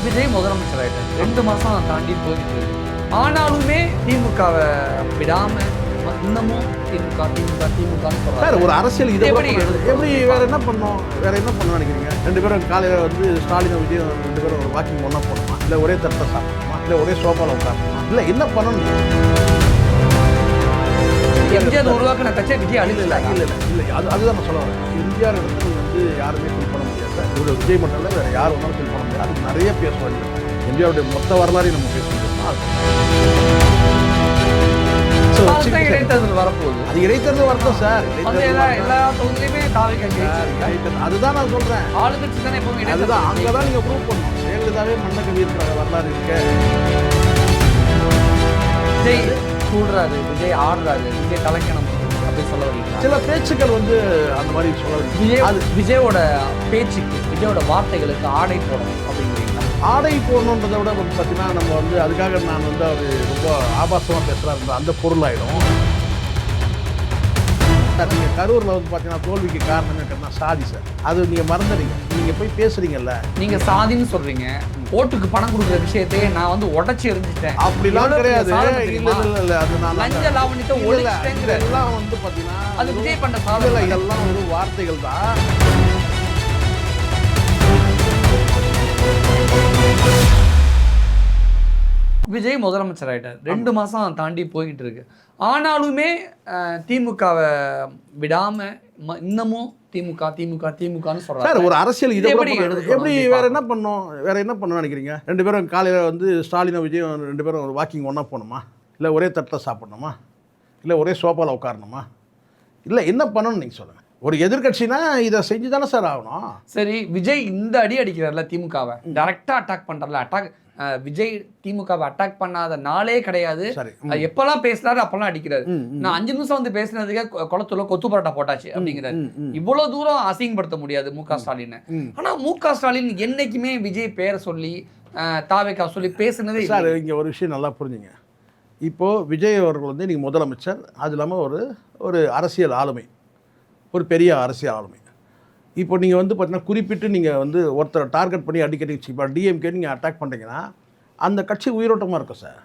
விஜய் முதலமைச்சர் ஆயிட்டார். 2 மாசம் தாண்டி போயிட்டு இருக்கு. ஆனாலுமே திமுகவை விடாம இன்னமும் திமுக சார் ஒரு அரசியல் இதை எப்படி வேற என்ன பண்ணோம் நினைக்கிறீங்க? 2 பேரும் காலையில் வந்து ஸ்டாலின் விஜய் 2 பேரும் ஒரு வாக்கிங் ஒன்றா போகணுமா, இல்லை ஒரே தட்டை சாப்பிடணுமா, இல்லை ஒரே சோஃபாவில் உட்காரணுமா, இல்லை என்ன பண்ணணும்? எம்ஜிஆர் உருவாக்கின கட்சியை விஜய் இல்லை அதுதான் நான் சொல்ல வரேன். எம்ஜிஆர் இடத்துல வந்து யாருமே ஃபில் பண்ண முடியாது சார். இவர் விஜய் மட்டும் இல்லை, வேறு யார் ஒன்றாலும் ஃபில் பண்ண முடியாது. அதுக்கு நிறைய பேசுவாங்க. எம்ஜிஆருடைய மொத்த வரலாறையும் நம்ம பேச இடைத்தேர்தல் வரப்போகுது. அது இடைத்தேர்தல் வரட்டும் சார். எல்லா தொகுதியிலுமே அதுதான் நான் சொல்றேன். ஆளுங்கட்சி தானே எப்பவுமே. அதுதான் அங்கதான் நீங்க ப்ரூவ் பண்ணணும். ஜெயலலிதாவே மண்ண கவியிருக்கிற வரலாறு இருக்கு. விஜய் கூடுறாரு, விஜய் ஆடுறாரு, விஜய் கலைக்கணும் அப்படின்னு சொல்ல வரீங்க. சில பேச்சுக்கள் வந்து அந்த மாதிரி சொல்ல விஜயோட பேச்சுக்கு, விஜயோட வார்த்தைகளுக்கு ஆடை போடணும் அப்படிங்கிறீங்க. ஆடை போடணுன்றதை விட பார்த்தீங்கன்னா நம்ம வந்து அதுக்காக நான் வந்து அவர் ரொம்ப ஆபாசமாக பேசுகிறாரு அந்த பொருள் ஆகிடும். நீங்கள் கரூரில் வந்து பார்த்தீங்கன்னா தோல்விக்கு காரணம் என்னன்னா சாதி சார். அது நீங்கள் மறந்துடுறீங்க. நீங்கள் போய் பேசுகிறீங்கல்ல, நீங்கள் சாதின்னு சொல்கிறீங்க. ஓட்டுக்கு பணம் கொடுக்குற விஷயத்தையே நான் வந்து உடச்சி எரிஞ்சிட்டேன் அப்படிலாம் கிடையாது. இல்லை அது நான் லஞ்ச லாவணியத்தை ஒழிச்சிட்டேங்கிற எல்லாம் வந்து பார்த்தீங்கன்னா அது விஜய் பண்ண சாதனை. இதெல்லாம் ஒரு வார்த்தைகள் தான். விஜய் முதலமைச்சர் ஆயிட்டார். 2 மாசம் தாண்டி போய்கிட்டு இருக்கு. ஆனாலுமே திமுகவை விடாம இன்னமும் திமுகன்னு சொல்றாரு. ஒரு அரசியல் இதை எப்படி வேற என்ன பண்ணணும் நினைக்கிறீங்க? 2 பேரும் காலையில் வந்து ஸ்டாலின் விஜய் 2 பேரும் ஒரு வாக்கிங் ஒன்றா போகணுமா, இல்லை ஒரே தட்டில் சாப்பிடணுமா, இல்லை ஒரே சோஃபாவில் உட்காரணுமா, இல்லை என்ன பண்ணணும்னு நீங்கள் சொல்லுங்கள். ஒரு எதிர்கட்சினா இதை செஞ்சு தானே சார் ஆகணும். சரி, விஜய் இந்த அடி அடிக்கிறார்ல திமுகவை, டைரக்டா அட்டாக் பண்றாருல. விஜய் திமுகவை அட்டாக் பண்ணாத நாளே கிடையாது. எப்பெல்லாம் பேசுறாரு அப்பெல்லாம் அடிக்கிறாரு. நான் 5 நிமிஷம் வந்து பேசினதுக்கே குளத்துல கொத்து பரோட்டா போட்டாச்சு அப்படிங்கிறாரு. இவ்வளவு தூரம் அசிங்கப்படுத்த முடியாது முக ஸ்டாலின். ஆனா முக ஸ்டாலின் என்னைக்குமே விஜய் பேரை சொல்லி தாவேக்கா சொல்லி பேசுனதே சார். இங்க ஒரு விஷயம் நல்லா புரிஞ்சுங்க. இப்போ விஜய் அவர்கள் வந்து நீங்க முதலமைச்சர், அது இல்லாமல் ஒரு அரசியல் ஆளுமை, ஒரு பெரிய அரசியல் ஆளுமை. இப்போ நீங்கள் வந்து பார்த்தீங்கன்னா குறிப்பிட்டு நீங்கள் வந்து ஒருத்தரை டார்கெட் பண்ணி அடிக்கடி இப்போ டிஎம்கே நீங்கள் அட்டாக் பண்ணுறீங்கன்னா அந்த கட்சி உயிரோட்டமாக இருக்கும் சார்.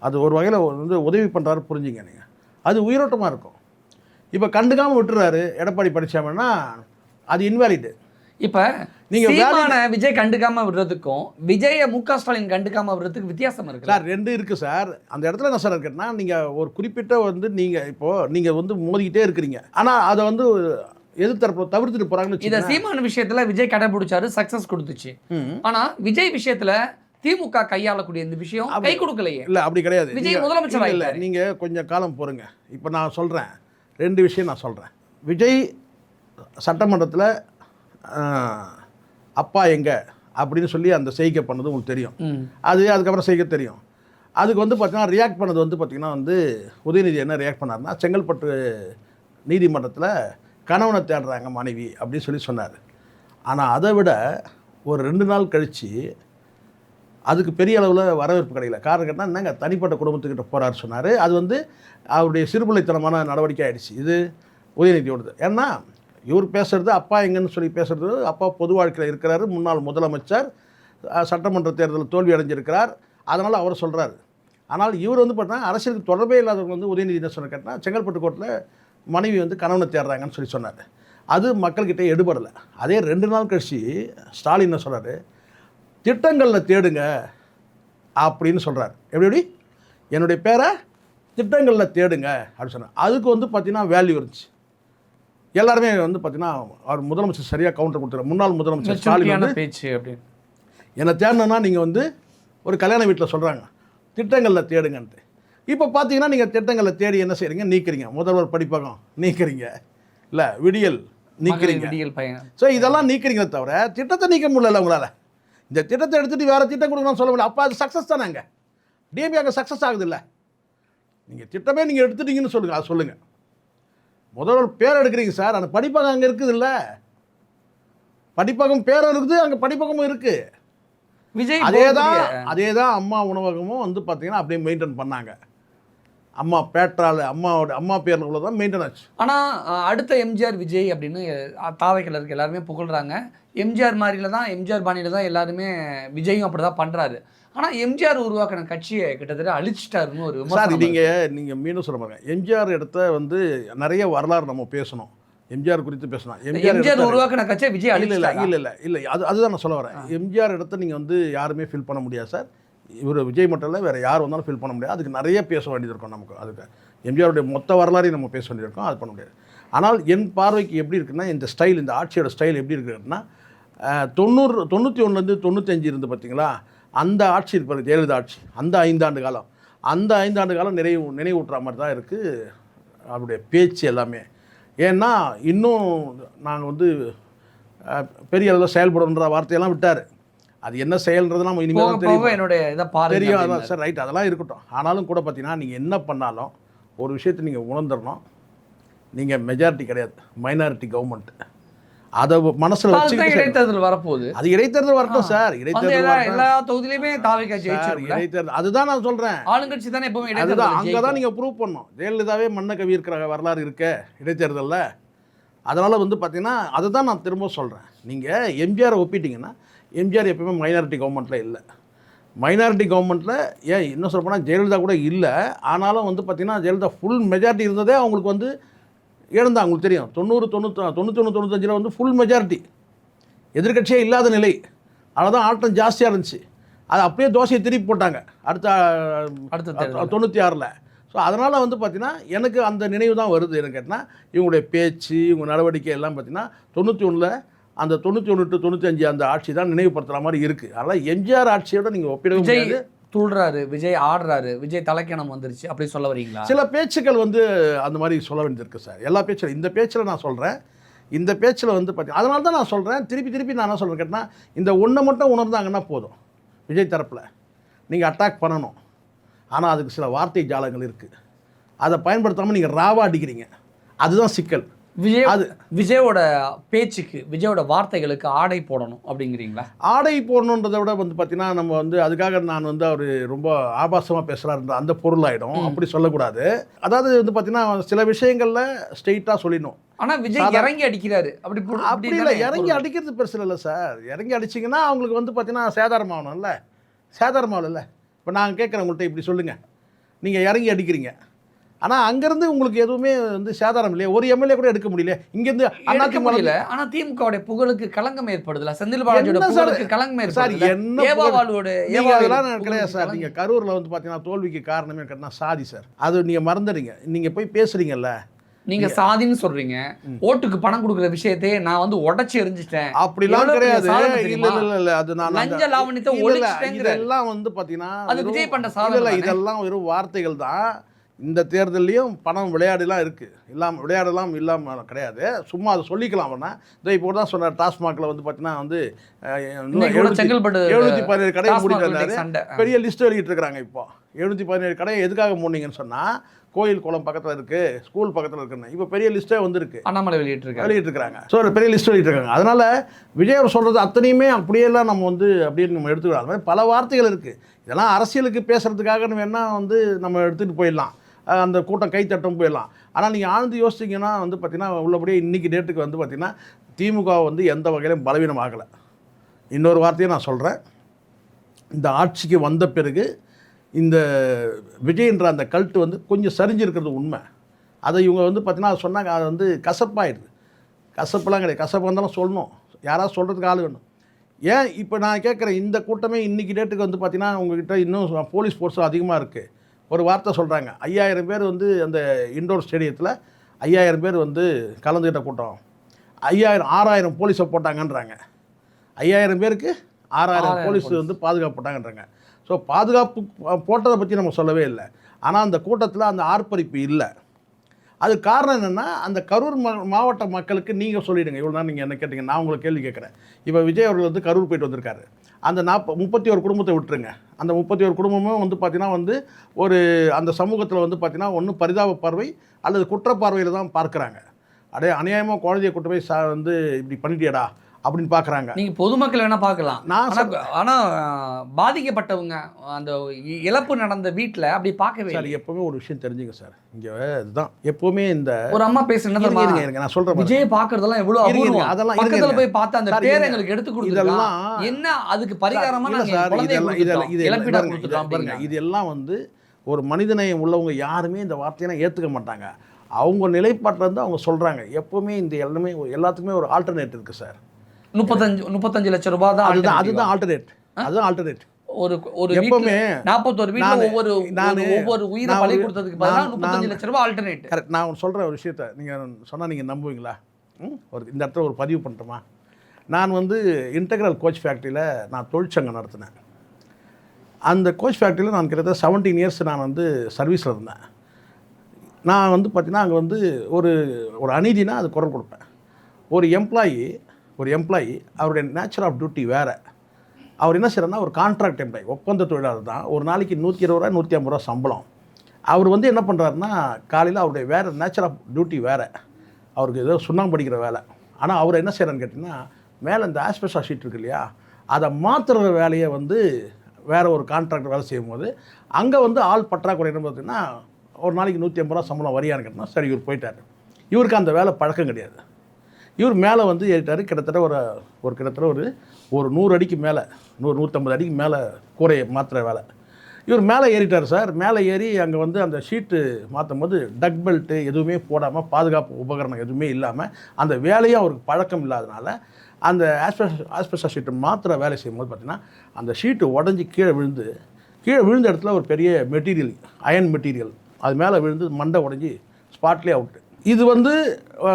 அது ஒரு வகையில் வந்து உதவி பண்ணுறாரு புரிஞ்சுங்க நீங்கள். அது உயிரோட்டமாக இருக்கும். இப்போ கண்டுக்காமல் விட்டுறாரு எடப்பாடி பழனிசாமின்னா அது இன்வாலிடு. இப்போ நீங்கள் விஜய் கண்டுக்காமல் விடுறதுக்கும் விஜயை முக ஸ்டாலின் கண்டுக்காமல் விடுறதுக்கு வித்தியாசம் இருக்குது சார். 2 இருக்குது சார். அந்த இடத்துல என்ன சார் இருக்குன்னா, நீங்கள் ஒரு குறிப்பிட்ட வந்து நீங்கள் வந்து மோதிக்கிட்டே இருக்கிறீங்க. ஆனால் அதை வந்து எதிர்த்தரப்பு தவிர்த்துட்டு போறாங்கன்னு. இதை சீமான விஷயத்துல விஜய் கடைபிடிச்சாரு, சக்சஸ் கொடுத்துச்சு. ஆனா விஜய் விஷயத்துல திமுக கையாளக்கூடிய இந்த விஷயம் கை கொடுக்கலையே. இல்ல அப்படி கிடையாது. விஜய் முதலமைச்சர் இல்ல, நீங்க கொஞ்சம் காலம் பொறுங்க. இப்ப நான் சொல்றேன் 2 விஷயம் நான் சொல்றேன். விஜய் சட்டமன்றத்தில் அப்பா எங்க அப்படின்னு சொல்லி அந்த செய்கை பண்ணது உங்களுக்கு தெரியும். அதுக்கப்புறம் செய்கை தெரியும். அதுக்கு வந்து பார்த்தீங்கன்னா ரியாக்ட் பண்ணது வந்து பார்த்தீங்கன்னா வந்து உதயநிதி என்ன ரியாக்ட் பண்ணாருன்னா, செங்கல்பட்டு நீதிமன்றத்தில் கணவனை தேடுறாங்க மனைவி அப்படின்னு சொல்லி சொன்னார். ஆனால் அதை விட ஒரு 2 நாள் கழித்து அதுக்கு பெரிய அளவில் வரவேற்பு கிடைக்கல. காரணம் கேட்டால் என்னங்க தனிப்பட்ட குடும்பத்துக்கிட்ட போகிறாரு சொன்னார். அது வந்து அவருடைய சிறுபிள்ளைத்தனமான நடவடிக்கை ஆகிடுச்சு. இது உதயநிதியோடது. ஏன்னா இவர் பேசுகிறது அப்பா எங்கன்னு சொல்லி பேசுகிறது, அப்பா பொது வாழ்க்கையில் இருக்கிறாரு, முன்னாள் முதலமைச்சர், சட்டமன்ற தேர்தலில் தோல்வி அடைஞ்சிருக்கிறார், அதனால் அவர் சொல்கிறாரு. ஆனால் இவர் வந்து பார்த்தீங்கன்னா அரசியலுக்கு தொடர்பே இல்லாதவங்க வந்து உதயநிதி என்ன சொன்ன கேட்டால் செங்கல்பட்டு கோர்ட்டில் மனைவி வந்து கணவனை தேடுறாங்கன்னு சொல்லி சொன்னார். அது மக்கள்கிட்ட எடுபடலை. அதே 2 நாள் கழிச்சு ஸ்டாலின் என்ன சொல்கிறாரு, திட்டங்களில் தேடுங்க அப்படின்னு சொல்கிறார். எப்படி என்னுடைய பேரை திட்டங்களில் தேடுங்க அப்படின்னு சொன்னார். அதுக்கு வந்து பார்த்தீங்கன்னா வேல்யூ இருந்துச்சு. எல்லாருமே வந்து பார்த்தீங்கன்னா அவர் முதலமைச்சர் சரியாக கவுண்டர் கொடுத்தாரு. முன்னாள் முதலமைச்சர் ஸ்டாலின் பேச்சு அப்படின்னு என்னை தேடணுன்னா நீங்கள் வந்து ஒரு கல்யாண வீட்டில் சொல்கிறாங்க திட்டங்களில் தேடுங்கன்ட்டு. இப்போ பார்த்தீங்கன்னா நீங்கள் திட்டங்களை தேடி என்ன செய்கிறீங்க, நீக்கிறீங்க. முதல்வர் படிப்பகம் நீக்கிறீங்க, இல்லை விடியல் நீக்கிறீங்க. ஸோ இதெல்லாம் நீக்கிறீங்களே தவிர திட்டத்தை நீக்க முடியல உங்களால். இந்த திட்டத்தை எடுத்துகிட்டு வேறு திட்டம் கொடுக்கணும்னு சொல்ல முடியல. அப்போ அது சக்ஸஸ் தானேங்க. டிஎம்பி அங்கே சக்ஸஸ் ஆகுது இல்லை. நீங்கள் திட்டமே நீங்கள் எடுத்துட்டீங்கன்னு சொல்லுங்கள். அது சொல்லுங்கள். முதல்வர் பேர் எடுக்கிறீங்க சார், அந்த படிப்பகம் அங்கே இருக்குது இல்லை. படிப்பகம் பேரும் இருக்குது, அங்கே படிப்பகமும் இருக்குது. விஜய் அதே தான் அம்மா உணவகமும் வந்து பார்த்தீங்கன்னா அப்படியே மெயின்டைன் பண்ணாங்க. அம்மா பேற்றால் அம்மா பேரில் உள்ளதான் மெயின்டைன் ஆச்சு. ஆனால் அடுத்த எம்ஜிஆர் விஜய் அப்படின்னு தாவைக்கல இருக்க எல்லாருமே புகழ்றாங்க. எம்ஜிஆர் மாதிரில தான், எம்ஜிஆர் பாணியில் தான் எல்லாருமே விஜயும் அப்படி தான் பண்ணுறாரு. ஆனால் எம்ஜிஆர் உருவாக்கின கட்சியை கிட்டத்தட்ட அழிச்சிட்டாருன்னு ஒரு சார். நீங்கள் மீண்டும் சொல்ல பாருங்க, எம்ஜிஆர் இடத்த வந்து நிறைய வரலாறு நம்ம பேசணும், எம்ஜிஆர் குறித்து பேசணும். எம்ஜிஆர் உருவாக்கின கட்சியை விஜய் இல்லை அதுதான் நான் சொல்ல வரேன். எம்ஜிஆர் இடத்த நீங்கள் வந்து யாருமே ஃபில் பண்ண முடியாது சார். இவர் விஜய் மட்டும் இல்லை, வேறு யார் வந்தாலும் ஃபில் பண்ண முடியாது. அதுக்கு நிறைய பேச வேண்டியது இருக்கும் நமக்கு. அதுக்கு எம்ஜிஆருடைய மொத்த வரலாறையும் நம்ம பேச வேண்டியிருக்கோம், அது பண்ண முடியாது. ஆனால் என் பார்வைக்கு எப்படி இருக்குன்னா, இந்த ஸ்டைல், இந்த ஆட்சியோட ஸ்டைல் எப்படி இருக்குன்னா, 91 95 இருந்து பார்த்தீங்களா, அந்த ஆட்சி இருப்பார் ஜெயலலிதா ஆட்சி, அந்த 5 ஆண்டு காலம், அந்த 5 ஆண்டு காலம் நினைவூட்டுற மாதிரி தான் இருக்குது அவருடைய பேச்சு எல்லாமே. ஏன்னா இன்னும் நாங்கள் வந்து பெரிய அளவில் செயல்படுன்ற வார்த்தையெல்லாம் விட்டார். அது என்ன செயல்ன்றதுலாம் இனிமேல் தெரியும். அதான் சார், ரைட், அதெல்லாம் இருக்கட்டும். ஆனாலும் கூட பார்த்தீங்கன்னா, நீங்கள் என்ன பண்ணாலும் ஒரு விஷயத்தை நீங்கள் உணர்ந்துடணும், நீங்கள் மெஜாரிட்டி கிடையாது, மைனாரிட்டி கவர்மெண்ட். அதை மனசில் வச்சு இடைத்தேர்தல் வரப்போகுது. அது இடைத்தேர்தல் வரட்டும் சார், இடைத்தேர்தல் எல்லா தொகுதியிலுமே தாவேக்கா ஜெயிச்சாரு. இடைத்தேர்தல் அதுதான் நான் சொல்கிறேன், ஆளுங்கட்சி தானே எப்பவுமே அதுதான். அங்கே தான் நீங்கள் ப்ரூவ் பண்ணணும். ஜெயலலிதாவே மண்ணை கவி இருக்கிற வரலாறு இருக்க இடைத்தேர்தலில். அதனால் வந்து பார்த்தீங்கன்னா, அதை தான் நான் திரும்ப சொல்கிறேன். நீங்கள் எம்ஜிஆரை ஒப்பிட்டிங்கன்னா, எம்ஜிஆர் எப்பவுமே மைனாரிட்டி கவர்மெண்ட்டில் இல்லை. மைனாரிட்டி கவர்மெண்ட்டில் ஏன் இன்னும் சொல்ல போனால் ஜெயலலிதா கூட இல்லை. ஆனாலும் வந்து பார்த்திங்கன்னா, ஜெயலலிதா ஃபுல் மெஜாரிட்டி இருந்ததே அவங்களுக்கு வந்து இழந்தாங்க. அவங்களுக்கு தெரியும், 91 95 வந்து ஃபுல் மெஜாரிட்டி, எதிர்கட்சியே இல்லாத நிலை. அதனால் தான் ஆட்டம் ஜாஸ்தியாக இருந்துச்சு. அது அப்படியே தோசையை திருப்பி போட்டாங்க அடுத்த 96. ஸோ அதனால் வந்து பார்த்திங்கன்னா, எனக்கு அந்த நினைவு தான் வருது. எனக்கு கேட்டால் இவங்களுடைய பேச்சு, இவங்க நடவடிக்கை எல்லாம் பார்த்திங்கன்னா 91 அந்த 91 to 95 அந்த ஆட்சி தான் நினைவுபடுத்துகிற மாதிரி இருக்குது. அதனால் எம்ஜிஆர் ஆட்சியோட நீங்கள் ஒப்பிடவே முடியாது. துள்றாரு விஜய், ஆடுறாரு விஜய், தலைக்கணம் வந்துருச்சு அப்படி சொல்ல வரீங்களா? சில பேச்சுக்கள் வந்து அந்த மாதிரி சொல்ல வேண்டியிருக்கு சார். எல்லா பேச்சில், இந்த பேச்சில் நான் சொல்கிறேன், இந்த பேச்சில் வந்து பார்த்தீங்கன்னா, அதனால தான் நான் சொல்கிறேன், திருப்பி நான் என்ன சொல்கிறேன் கேட்டால், இந்த ஒன்றை மட்டும் உணர்ந்தாங்கன்னா போதும். விஜய் தரப்பில் நீங்கள் அட்டாக் பண்ணணும், ஆனால் அதுக்கு சில வார்த்தை ஜாலங்கள் இருக்குது. அதை பயன்படுத்தாமல் நீங்கள் ராவா அடிக்கிறீங்க, அதுதான் சிக்கல். விஜயோட பேச்சுக்கு, விஜயோட வார்த்தைகளுக்கு ஆடை போடணும் அப்படிங்கிறீங்களா? ஆடை போடணுன்றதை விட வந்து பார்த்தீங்கன்னா, நம்ம வந்து அதுக்காக நான் வந்து அவர் ரொம்ப ஆபாசமாக பேசுகிறாருன்ற அந்த பொருள் ஆகிடும். அப்படி சொல்லக்கூடாது. அதாவது வந்து பார்த்தீங்கன்னா, சில விஷயங்களில் ஸ்ட்ரெயிட்டாக சொல்லிடணும். ஆனால் விஜய் இறங்கி அடிக்கிறாரு, அப்படி இல்லை. இறங்கி அடிக்கிறது பெருசு இல்லை சார். இறங்கி அடிச்சிங்கன்னா அவங்களுக்கு வந்து பார்த்தீங்கன்னா சேதாரமாகணும்ல, சேதாரமாகல. இப்போ நாங்கள் கேட்குறேன் உங்கள்கிட்ட, இப்படி சொல்லுங்கள், நீங்கள் இறங்கி அடிக்கிறீங்க, ஆனால் அங்கேருந்து உங்களுக்கு எதுவுமே வந்து சேதாரம் இல்லையா? ஒரு எம்எல்ஏ கூட எடுக்க முடியல இங்கேருந்து. முடியல. ஆனால் திமுகவுடைய புகழுக்கு களங்கம் ஏற்படுதுல, செந்தில் பாலாஜியோட புகழுக்கு களங்கம் ஏற்படுது. அதெல்லாம் கிடையாது சார். நீங்கள் கரூரில் வந்து பார்த்தீங்கன்னா தோல்விக்கு காரணமே கேட்டால் சாதி சார். அது நீங்கள் மறந்துடுங்க. நீங்கள் போய் பேசுகிறீங்கல்ல, நீங்க சாதின்னு சொல்றீங்க, ஓட்டுக்கு பணம் கொடுக்குற விஷயத்தையே நான் வந்து உடைச்சு எரிஞ்சிட்டேன். அப்படிலாம் கிடையாது. இல்ல அது நான் லஞ்ச லாவணியத்தை ஒழிச்சிட்டேன். இதெல்லாம் வந்து பாத்தீங்கன்னா, அது விஜய் பண்ண சாதனை இல்ல. இதெல்லாம் வெறும் வார்த்தைகள் தான். இந்த தேர்தலையும் பணம் விளையாடலாம் இருக்குது, விளையாடலாம் இல்லாமல் கிடையாது. சும்மா அதை சொல்லிக்கலாம். இதோ இப்போ தான் சொன்னார், டாஸ்மாகில் வந்து பார்த்தீங்கன்னா வந்து 717 கடையை மூடிட்டு பெரிய லிஸ்ட் வெளியிட்டிருக்கிறாங்க. இப்போ 717 கடையை எதுக்காக மூடினீங்கன்னு சொன்னால், கோயில் குளம் பக்கத்தில் இருக்குது, ஸ்கூல் பக்கத்தில் இருக்குன்னு இப்போ பெரிய லிஸ்ட்டே வந்துருக்கு. அண்ணாமலை வெளியிட்டிருக்காங்க. ஸோ பெரிய லிஸ்ட் வெளியிட்டிருக்காங்க. அதனால் விஜய் அவர் சொல்கிறது அத்தனையுமே அப்படியெல்லாம் நம்ம வந்து அப்படின்னு நம்ம எடுத்துக்கலாம். அது மாதிரி பல வார்த்தைகள் இருக்குது. இதெல்லாம் அரசியலுக்கு பேசுகிறதுக்காக வேணால் வந்து நம்ம எடுத்துகிட்டு போயிடலாம், அந்த கூட்டம் கைத்தட்டம் போயிடலாம். ஆனால் நீங்கள் ஆழ்ந்து யோசிச்சிங்கன்னா வந்து பார்த்திங்கன்னா, உள்ளபடியே இன்றைக்கி டேட்டுக்கு வந்து பார்த்திங்கன்னா திமுக வந்து எந்த வகையிலும் பலவீனம் ஆகலை. இன்னொரு வார்த்தையை நான் சொல்கிறேன், இந்த ஆட்சிக்கு வந்த பிறகு இந்த விஜய்ன்ற அந்த கல்ட்டு வந்து கொஞ்சம் சரிஞ்சிருக்கிறது உண்மை. அதை இவங்க வந்து பார்த்திங்கன்னா அதை சொன்னாங்க, அது வந்து கசப்பாயிடுது. கசப்பெல்லாம் கிடையாது, கசப்பு வந்தாலும் சொல்லணும், யாராவது சொல்கிறதுக்கு ஆள் வேணும். ஏன் இப்போ நான் கேட்குறேன், இந்த கூட்டமே இன்றைக்கி டேட்டுக்கு வந்து பார்த்திங்கன்னா உங்கள்கிட்ட இன்னும் போலீஸ் ஃபோர்ஸும் அதிகமாக இருக்குது. ஒரு வார்த்தை சொல்கிறாங்க, 5000 பேர் வந்து அந்த இண்டோர் ஸ்டேடியத்தில் 5000 பேர் வந்து கலந்துக்கிட்ட கூட்டம், 6000 போலீஸை போட்டாங்கன்றாங்க. 5000 பேருக்கு 6000 போலீஸ் வந்து பாதுகாப்பு போட்டாங்கன்றாங்க. ஸோ பாதுகாப்பு போட்டதை பற்றி நம்ம சொல்லவே இல்லை. ஆனால் அந்த கூட்டத்தில் அந்த ஆர்ப்பரிப்பு இல்லை. அது காரணம் என்னென்னா, அந்த கரூர் மாவட்ட மக்களுக்கு நீங்கள் சொல்லிவிடுங்க. இவ்வளோ தான் நீங்கள் என்ன கேட்டீங்க, நான் உங்களை கேள்வி கேட்குறேன். இப்போ விஜய் அவர்கள் வந்து கரூர் போயிட்டு வந்திருக்காரு. அந்த 31 குடும்பத்தை விட்டுருங்க. அந்த 31 குடும்பமும் வந்து பார்த்திங்கன்னா வந்து ஒரு அந்த சமூகத்தில் வந்து பார்த்திங்கன்னா ஒன்று பரிதாப பார்வை அல்லது குற்றப்பார்வையில் தான் பார்க்குறாங்க. அடைய அநியாயமாக குழந்தைய கூட்டு போய் வந்து இப்படி பண்ணிட்டியடா அப்படின்னு பார்க்குறாங்க. நீங்கள் பொதுமக்கள் வேணால் பார்க்கலாம். நான் ஆனால் பாதிக்கப்பட்டவங்க அந்த இழப்பு நடந்த வீட்டில் அப்படி பார்க்கவே சார். எப்போவுமே ஒரு விஷயம் தெரிஞ்சுங்க சார், இங்கே இதுதான் எப்போவுமே இந்த ஒரு அம்மா பேசுறது நான் சொல்கிறேன், விஜய் பார்க்கறதெல்லாம் எவ்வளோ அபூர்வம். அதெல்லாம் பக்கத்தில் போய் பார்த்து அந்த பேரை எங்களுக்கு எடுத்து கொடுத்துருக்கலாம். என்ன அதுக்கு பரிகாரமாக இதெல்லாம் வந்து ஒரு மனிதநேயம் உள்ளவங்க யாருமே இந்த வார்த்தையெல்லாம் ஏற்றுக்க மாட்டாங்க. அவங்க நிலைப்பாட்டில் இருந்து அவங்க சொல்கிறாங்க. எப்போவுமே இந்த எல்லாத்துக்குமே ஒரு ஆல்டர்னேட் இருக்குது சார். 35 லட்சம் ரூபாய் தான் அதுதான் ஆல்டர்னேட். அதுதான் ஆல்டர்னேட். ஒரு எப்பவுமே 41 வீட்டில் ஒவ்வொரு உயிரை பலி கொடுத்ததுக்கு பதிலாக 35 லட்சம் ரூபாய் ஆல்டர்னேட். கரெக்ட். நான் சொல்கிற ஒரு விஷயத்த நீங்கள் சொன்னால் நீங்கள் நம்புவீங்களா? இந்த இடத்துல ஒரு பதிவு பண்ணுறோமா? நான் வந்து இன்டெக்ரல் கோச் ஃபேக்ட்ரியில் நான் தொழிற்சங்கம் நடத்தினேன். அந்த கோச் ஃபேக்ட்ரியில் நான் கிட்டத்தட்ட 17 இயர்ஸ் நான் வந்து சர்வீஸில் இருந்தேன். நான் வந்து பார்த்திங்கன்னா அங்கே வந்து ஒரு அநீதினா அது குரல் கொடுப்பேன். ஒரு எம்ப்ளாயி அவருடைய நேச்சர் ஆஃப் டியூட்டி வேறு. அவர் என்ன செய்யறதுனா ஒரு கான்ட்ராக்ட் எம்ப்ளாயி, ஒப்பந்த தொழிலாளர் தான். ஒரு நாளைக்கு 120 ரூபா 150 ரூபா சம்பளம். அவர் வந்து என்ன பண்ணுறாருன்னா காலையில் அவருடைய வேறு நேச்சர் ஆஃப் டியூட்டி வேறு. அவருக்கு ஏதோ சுண்ணாம்பு படிக்கிற வேலை. ஆனால் அவர் என்ன செய்கிறான்னு கேட்டிங்கன்னா மேலே இந்த ஆஸ்பெஸ்டாஸ் ஷீட் இருக்கு இல்லையா, அதை மாற்றுற வேலையை வந்து வேறு ஒரு கான்ட்ராக்ட் வேலை செய்யும்போது அங்கே வந்து ஆள் பற்றாக்குறைன்னு பார்த்தீங்கன்னா ஒரு நாளைக்கு 150 ரூபா சம்பளம் வரியான்னு கேட்டால் சரி இவர் போயிட்டார். இவருக்கு அந்த வேலை பழக்கம் கிடையாது. இவர் மேலே வந்து ஏறிட்டார். கிட்டத்தட்ட ஒரு 100 அடிக்கு மேலே 150 அடிக்கு மேலே கூரையை மாற்றுற வேலை. இவர் மேலே ஏறிட்டார் சார். மேலே ஏறி அங்கே வந்து அந்த ஷீட்டு மாற்றும் போது டக் பெல்ட்டு எதுவுமே போடாமல், பாதுகாப்பு உபகரணம் எதுவுமே இல்லாமல், அந்த வேலையும் அவருக்கு பழக்கம் இல்லாதனால அந்த ஆஸ்பெஸ்டாஸ் ஷீட்டு மாத்திர வேலை செய்யும்போது பார்த்திங்கன்னா அந்த ஷீட்டு உடஞ்சி கீழே விழுந்த இடத்துல ஒரு பெரிய மெட்டீரியல், அயன் மெட்டீரியல் அது மேலே விழுந்து மண்டை உடஞ்சி ஸ்பாட்லேயே அவுட்டு. இது வந்து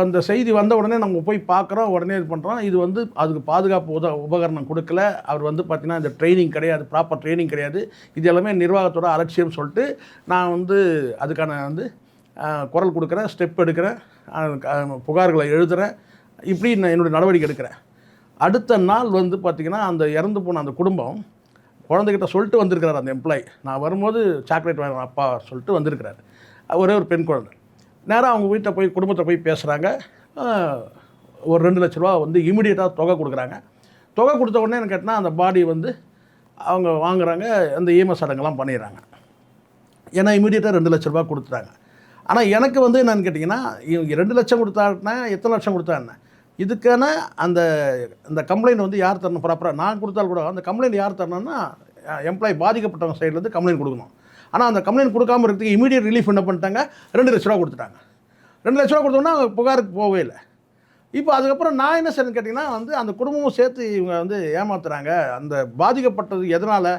அந்த செய்தி வந்த உடனே நம்ம போய் பார்க்குறோம், உடனே இது பண்ணுறோம். இது வந்து அதுக்கு பாதுகாப்பு உபகரணம் கொடுக்கல. அவர் வந்து பார்த்திங்கன்னா இந்த ட்ரைனிங் கிடையாது, ப்ராப்பர் ட்ரைனிங் கிடையாது. இது எல்லாமே நிர்வாகத்தோட அலட்சியம் சொல்லிட்டு நான் வந்து அதுக்கான வந்து குரல் கொடுக்குறேன், ஸ்டெப் எடுக்கிறேன், புகார்களை எழுதுகிறேன், இப்படி நான் என்னுடைய நடவடிக்கை எடுக்கிறேன். அடுத்த நாள் வந்து பார்த்திங்கன்னா அந்த இறந்து போன அந்த குடும்பம் குழந்தைகிட்ட சொல்லிட்டு வந்திருக்கிறார். அந்த எம்ப்ளாயி நான் வரும்போது சாக்லேட் வாங்க அப்பா சொல்லிட்டு வந்திருக்கிறார். ஒரே ஒரு பெண் குழந்தை. நேராக அவங்க வீட்டை போய் குடும்பத்தை போய் பேசுகிறாங்க. ஒரு 2 லட்ச ரூபா வந்து இமீடியட்டாக தொகை கொடுக்குறாங்க. தொகை கொடுத்த உடனே எனக்கு கேட்டால் அந்த பாடி வந்து அவங்க வாங்குகிறாங்க, அந்த ஈம சடங்கெல்லாம் பண்ணிடுறாங்க. ஏன்னா இமீடியட்டாக 2 லட்ச ரூபா கொடுத்துட்டாங்க. ஆனால் எனக்கு வந்து என்னென்னு கேட்டிங்கன்னா இவங்க 2 லட்சம் கொடுத்தாருன்னா எத்தனை லட்சம் கொடுத்தாருன்னு இதுக்கான அந்த கம்ப்ளைண்ட் வந்து யார் தரணும்? ப்ராப்பராக நான் கொடுத்தாலும் கூட அந்த கம்ப்ளைண்ட் யார் தரணும்னா எம்ப்ளாயி பாதிக்கப்பட்டவங்க சைட்லேருந்து கம்ப்ளைண்ட் கொடுக்கணும். ஆனால் அந்த கம்ப்ளைண்ட் கொடுக்காம இருக்கிறதுக்கு இமீடியட் ரிலீஃப் என்ன பண்ணிட்டாங்க, 2 லட்ச ரூபா கொடுத்துட்டாங்க. 2 லட்ச ரூபா கொடுத்தோன்னா அவங்க புகாருக்கு போகவே இல்லை. இப்போ அதுக்கப்புறம் நான் என்ன செய்யணும்னு கேட்டிங்கன்னா வந்து அந்த குடும்பமும் சேர்த்து இவங்க வந்து ஏமாத்துறாங்க. அந்த பாதிக்கப்பட்டது எதனால்,